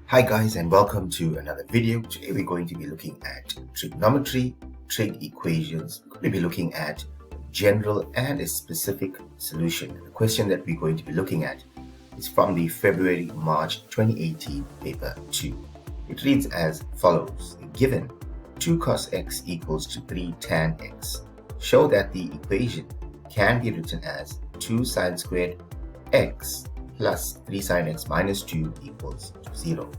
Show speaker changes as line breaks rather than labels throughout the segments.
Hi guys, and welcome to another video. Today we're going to be looking at trigonometry, trig equations. We're going to be looking at general and a specific solution. The question that we're going to be looking at is from the February-March 2018 paper 2. It reads as follows. Given 2 cos x equals to 3 tan x, show that the equation can be written as 2 sine squared x plus 3 sine x minus 2 equals to 0.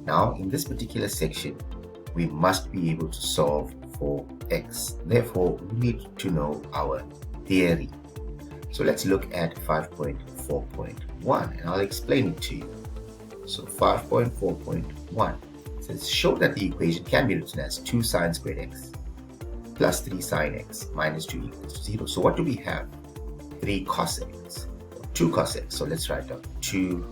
Now, in this particular section, we must be able to solve for x. Therefore, we need to know our theory. So let's look at 5.4.1 and I'll explain it to you. So 5.4.1 says show that the equation can be written as 2 sine squared x plus 3 sine x minus 2 equals to 0. So what do we have? 3 cos x, 2 cos x. So let's write down 2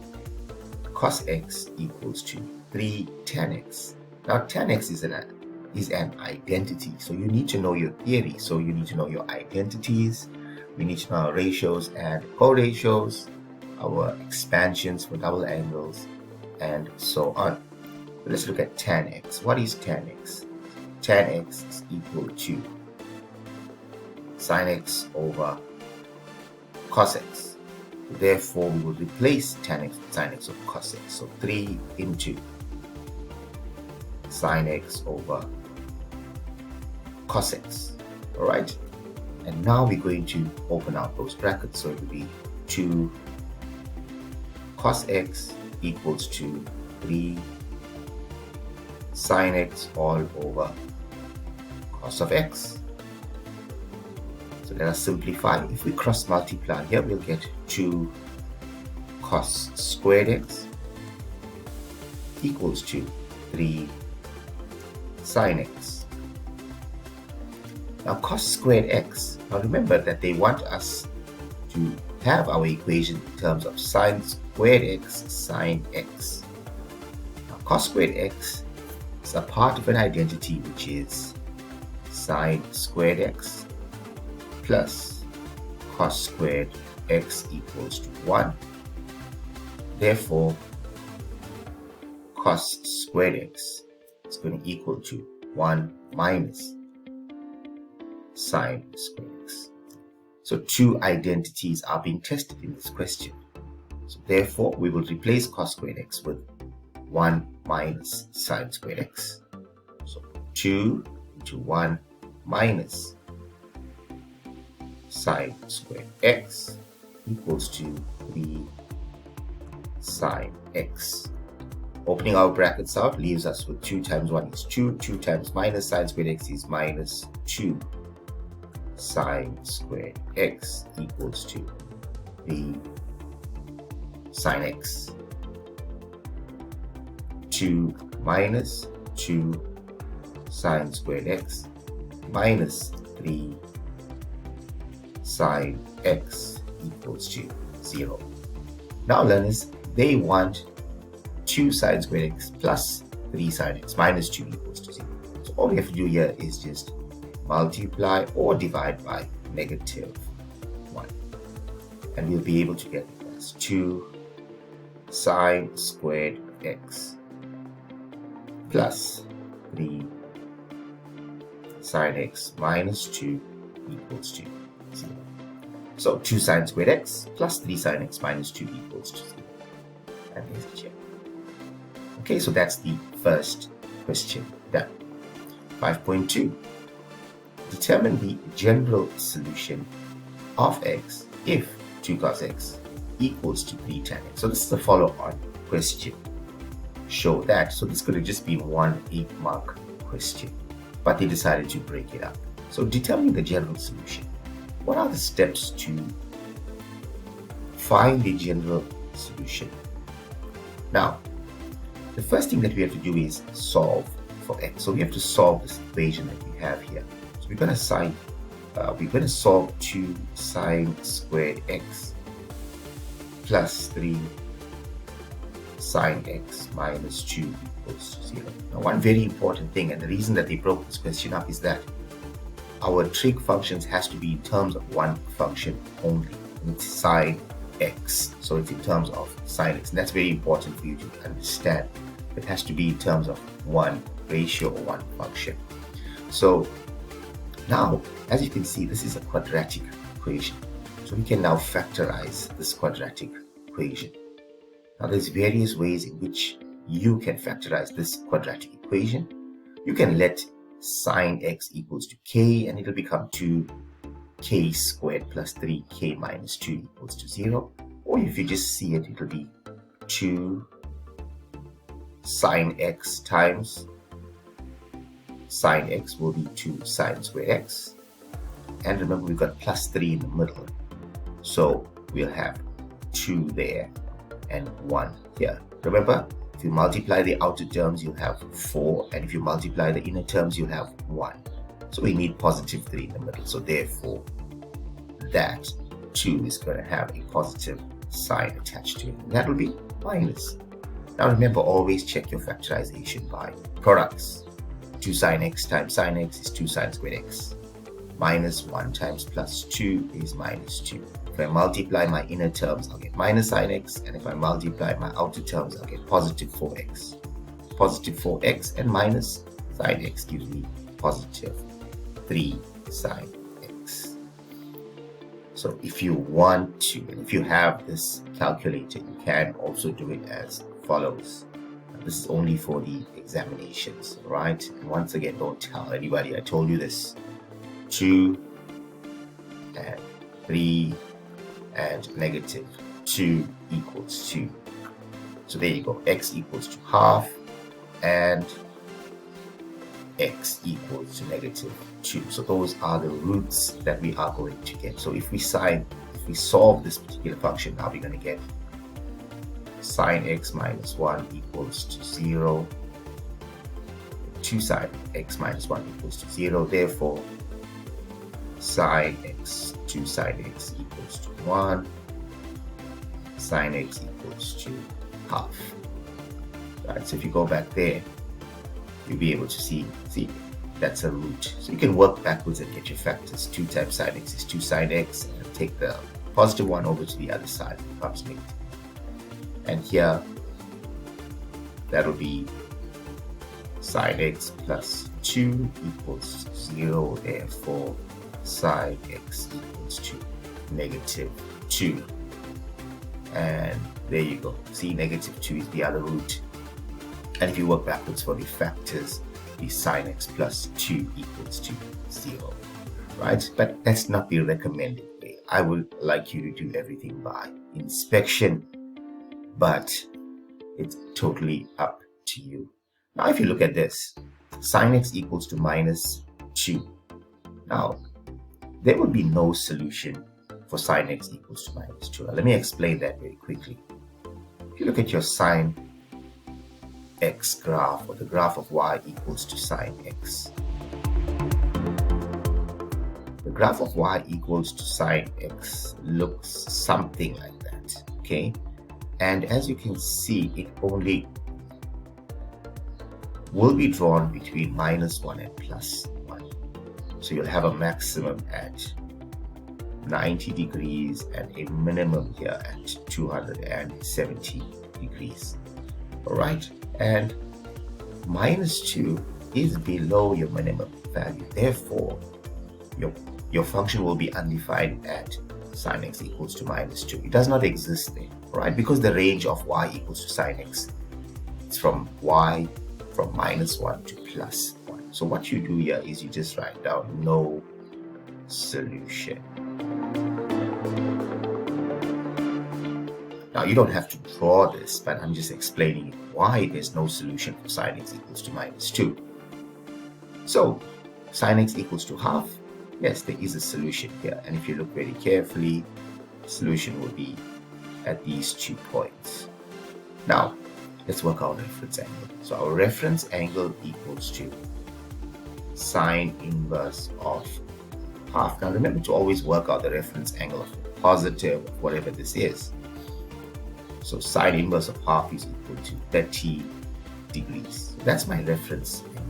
cos x equals to 3 tan x. Now tan x is an identity, so you need to know your theory. So you need to know your identities, we need to know our ratios and co-ratios, our expansions for double angles, and so on. So let's look at tan x. What is tan x? Tan x is equal to sine x over cos x. Therefore, we will replace tan x with sine x over cos x. So 3 into sine x over cos x. Alright? And now we're going to open out those brackets. So it will be 2 cos x equals to 3 sine x all over cos of x. So let us simplify. If we cross multiply here, we'll get 2 cos squared x equals to 3 sine x. Now cos squared x, now remember that they want us to have our equation in terms of sine squared x sine x. Now cos squared x is a part of an identity which is sine squared x plus cos squared x equals to 1. Therefore, cos squared x is going to equal to 1 minus sine squared x. So two identities are being tested in this question. So therefore, we will replace cos squared x with 1 minus sine squared x. So 2 into 1 minus sine squared x equals to 3 sine x. Opening our brackets out leaves us with 2 times 1 is 2, 2 times minus sine squared x is minus 2 sine squared x equals to 3 sine x. 2 minus 2 sine squared x minus 3 sine x equals to 0. Now learners, they want 2 sine squared x plus 3 sine x minus 2 equals to 0. So all we have to do here is just multiply or divide by negative 1. And we'll be able to get it as 2 sine squared x plus 3 sine x minus 2 equals to 0. So 2 sine squared x plus 3 sine x minus 2 equals to 0. And here's the check. Okay, so that's the first question done. 5.2. Determine the general solution of x if 2 cos x equals to 3 tan x. So this is a follow-on question. Show that. So this could have just been one 8-mark question, but they decided to break it up. So determine the general solution. What are the steps to find the general solution? Now, the first thing that we have to do is solve for x. So we have to solve this equation that we have here. So we're going to solve 2 sine squared x plus 3 sine x minus 2 equals to 0. Now, one very important thing, and the reason that they broke this question up, is that our trig functions has to be in terms of one function only, and it's sine x. So it's in terms of sine x, and that's very important for you to understand. It has to be in terms of one ratio or one function. So now, as you can see, this is a quadratic equation. So we can now factorize this quadratic equation. Now there's various ways in which you can factorize this quadratic equation. You can let sine x equals to k, and it'll become 2k squared plus 3k minus 2 equals to 0. Or if you just see it, it'll be 2 sine x times sine x will be 2 sine squared x. And remember, we've got plus 3 in the middle. So we'll have 2 there and 1 here. Remember, if you multiply the outer terms, you'll have 4. And if you multiply the inner terms, you'll have 1. So we need positive 3 in the middle. So therefore, that 2 is going to have a positive sign attached to it. And that will be minus. Now remember, always check your factorization by products. 2 sine x times sine x is 2 sine squared x. Minus 1 times plus 2 is minus 2. If I multiply my inner terms, I'll get minus sine x, and if I multiply my outer terms, I'll get positive 4x. Positive 4x and minus sine x gives me positive 3 sine x. So if you want to, and if you have this calculator, you can also do it as follows. This is only for the examinations, right? And once again, don't tell anybody I told you this. 2 and 3 and negative 2 equals 2. So there you go. X equals to half and x equals to negative 2. So those are the roots that we are going to get. So if we solve this particular function, now we're going to get sine x minus 1 equals to 0. 2 sine x minus 1 equals to 0. Therefore, sine x, 2 sine x equals to 1. Sine x equals to half. Right, so if you go back there, you'll be able to see that's a root. So you can work backwards and get your factors. 2 times sine x is 2 sine x, and take the positive 1 over to the other side, it becomes negative. And here, that'll be sine x plus 2 equals 0. Therefore, sine x equals to negative 2. And there you go. See, negative 2 is the other root. And if you work backwards for the factors, the sine x plus 2 equals to 0. Right? But that's not the recommended way. I would like you to do everything by inspection, but it's totally up to you. Now, if you look at this, sine x equals to minus 2. Now, there would be no solution for sine x equals to minus 2. Now, let me explain that very quickly. If you look at your sine x graph, or the graph of y equals to sine x, the graph of y equals to sine x looks something like that, okay? And as you can see, it only will be drawn between minus 1 and plus 1. So you'll have a maximum at 90 degrees and a minimum here at 270 degrees. All right, and minus 2 is below your minimum value. Therefore, your function will be undefined at sine x equals to minus 2. It does not exist there, right? Because the range of y equals to sine x, it's from y from minus 1 to plus 1. So what you do here is you just write down no solution. Now, you don't have to draw this, but I'm just explaining why there's no solution for sine x equals to minus 2. So, sine x equals to half. Yes, there is a solution here. And if you look very carefully, the solution will be at these 2 points. Now, let's work out reference angle. So our reference angle equals to sine inverse of half. Now remember to always work out the reference angle of the positive, whatever this is. So sine inverse of half is equal to 30 degrees. So that's my reference angle.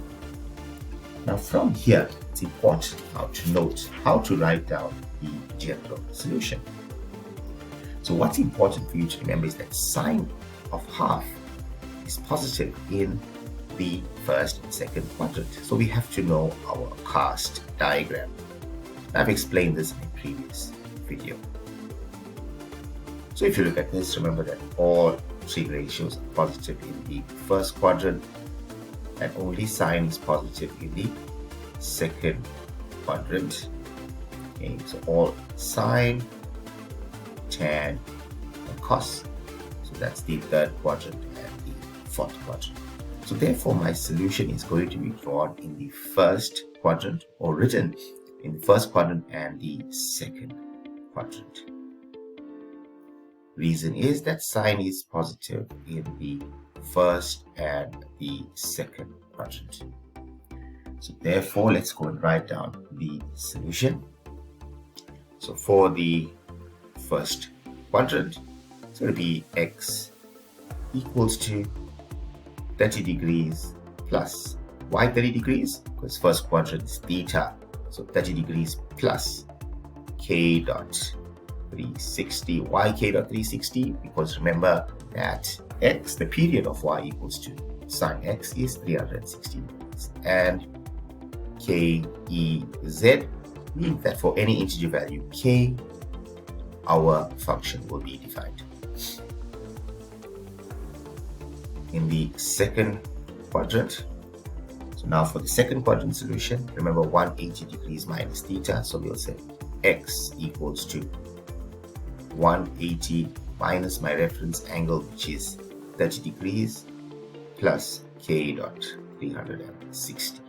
Now from here, it's important now to note how to write down the general solution. So what's important for you to remember is that sine of half is positive in the first and second quadrant. So we have to know our cast diagram. I've explained this in a previous video. So if you look at this, remember that all trig ratios are positive in the first quadrant and only sine is positive in the second quadrant. Okay, so all sine, tan, and cos. So that's the third quadrant and the fourth quadrant. So therefore my solution is going to be drawn in the first quadrant, or written in the first quadrant and the second quadrant. Reason is that sine is positive in the first and the second quadrant. So therefore, let's go and write down the solution. So for the first quadrant, it's going to be x equals to 30 degrees plus, why 30 degrees? Because first quadrant is theta, so 30 degrees plus k dot 360. Why k dot 360? Because remember that x, the period of y equals to sine x, is 360 degrees, and k e z means that for any integer value k, our function will be defined. In the second quadrant, so now for the second quadrant solution, remember 180 degrees minus theta, so we'll say x equals to 180 minus my reference angle, which is 30 degrees, plus k dot 360,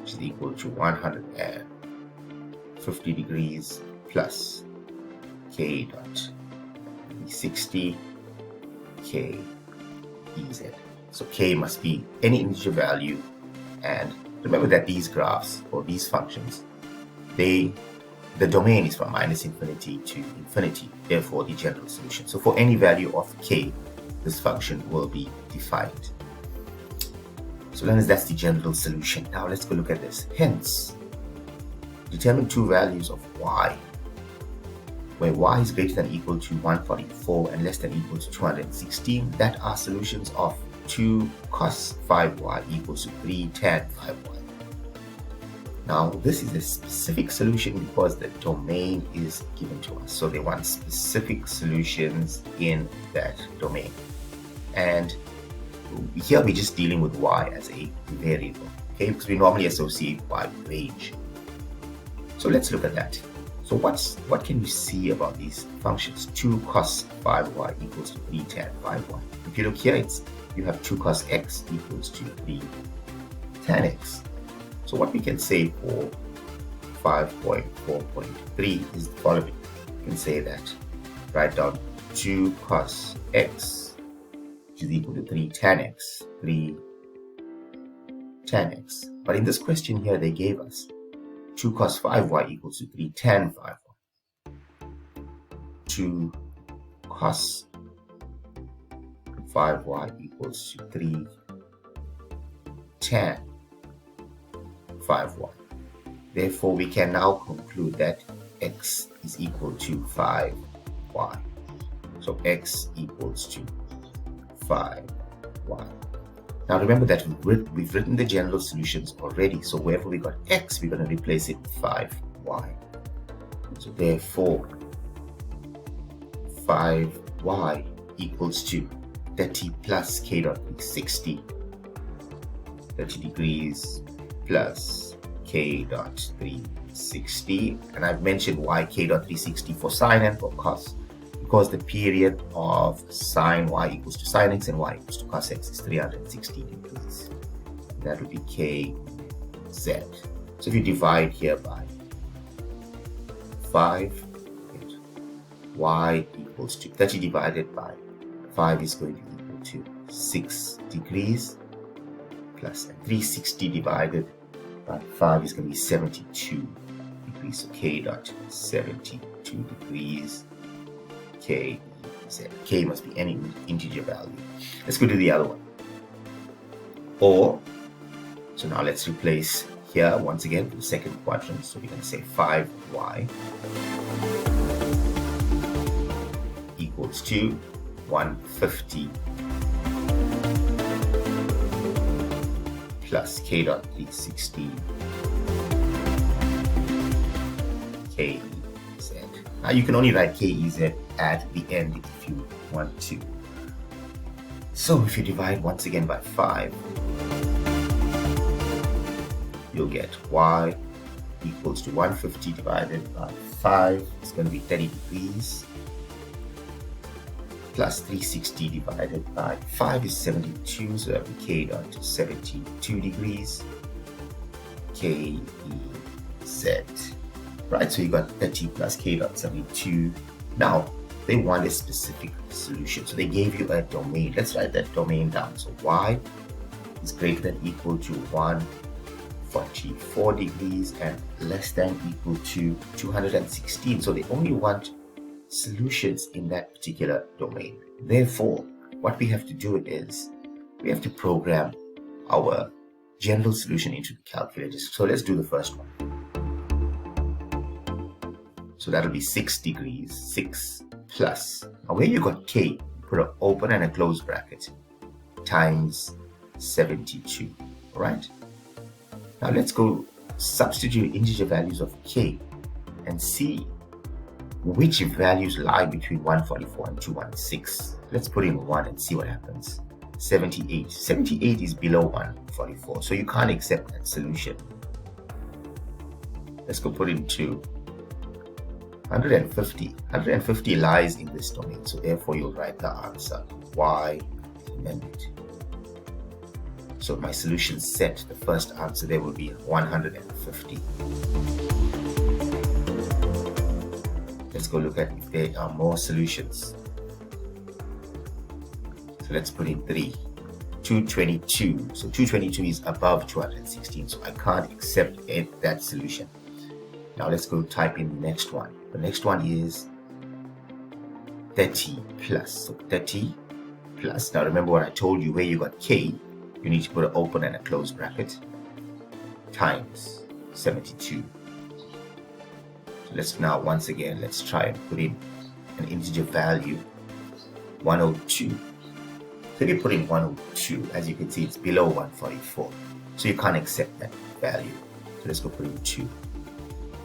which is equal to 150 degrees plus k dot 360 k ez. So k must be any integer value, and remember that these graphs or these functions, the domain is from minus infinity to infinity, therefore the general solution. So for any value of k, this function will be defined. So then that's the general solution. Now let's go look at this. Hence, determine two values of y, where y is greater than or equal to 144 and less than or equal to 216, that are solutions of 2 cos 5y equals to 3 tan 5y. Now, this is a specific solution because the domain is given to us. So they want specific solutions in that domain. And here we're just dealing with y as a variable, okay? Because we normally associate y with range. So let's look at that. So what can you see about these functions? 2 cos 5y equals to 3 tan 5y. If you look here, you have 2 cos x equals to 3 tan x. So what we can say for 5.4.3 is the following. You can say that, write down 2 cos x, which is equal to 3 tan x, 3 tan x. But in this question here, they gave us 2 cos 5y equals to 3 tan 5y. 2 cos 5y equals to 3 tan 5y. Therefore, we can now conclude that x is equal to 5y. So x equals to 5y. Now remember that we've written the general solutions already. So wherever we got x, we're going to replace it with 5y. So therefore, 5y equals to 30 plus k dot 360, 30 degrees plus k dot 360, and I've mentioned why k dot 360 for sine and for cos, because the period of sine y equals to sine x and y equals to cos x is 360 degrees. That would be k z. So if you divide here by 5, y equals to 30 divided by 5 is going to be equal to 6 degrees, plus 360 divided by 5 is going to be 72 degrees. So k dot 72 degrees, k z. K must be any integer value. Let's go to the other one. Or, so now let's replace here once again for the second quadrant. So we're going to say 5y equals to 150 plus k dot 360 kez. Now you can only write kez at the end if you want to. So if you divide once again by 5, you'll get y equals to 150 divided by 5. It's going to be 30 degrees. Plus 360 divided by 5 is 72, so that will be k dot 72 degrees kez. Right, so you got 30 plus k dot 72. Now they want a specific solution, so they gave you a domain. Let's write that domain down. So y is greater than equal to 144 degrees and less than equal to 216. So they only want solutions in that particular domain. Therefore, what we have to do is we have to program our general solution into the calculator. So let's do the first one. So that'll be 6 degrees, 6 plus. Now where you got k, put an open and a close bracket, times 72. All right? Now let's go substitute integer values of k and see which values lie between 144 and 216. Let's put in 1 and see what happens. 78. 78 is below 144, so you can't accept that solution. Let's go put in 2. 150. 150 lies in this domain, so therefore you'll write the answer y minute. So my solution set, the first answer there will be 150. Let's go look at if there are more solutions. So let's put in 3. 222. So 222 is above 216, so I can't accept that solution. Now let's go type in the next one. The next one is 30 plus. So 30 plus. Now remember what I told you, where you got k, you need to put an open and a close bracket, times 72. So let's now, once again, let's try and put in an integer value, 102. So if you put in 102, as you can see, it's below 144. So you can't accept that value. So let's go put in 2.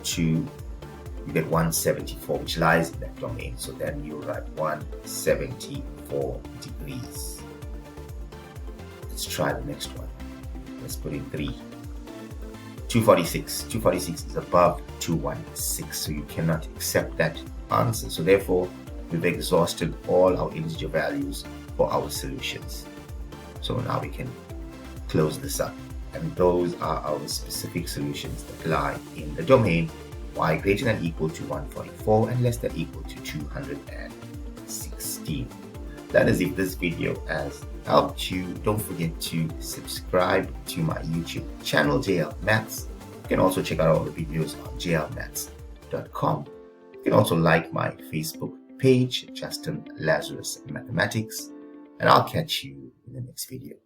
2, you get 174, which lies in that domain. So then you write 174 degrees. Let's try the next one. Let's put in 3. 246. 246 is above 216, so you cannot accept that answer. So therefore, we've exhausted all our integer values for our solutions. So now we can close this up. And those are our specific solutions that lie in the domain y greater than equal to 144 and less than equal to 216. That is, if this video has helped you, don't forget to subscribe to my YouTube channel, JL Maths. You can also check out all the videos on jlmaths.com. You can also like my Facebook page, Justin Lazarus Mathematics, and I'll catch you in the next video.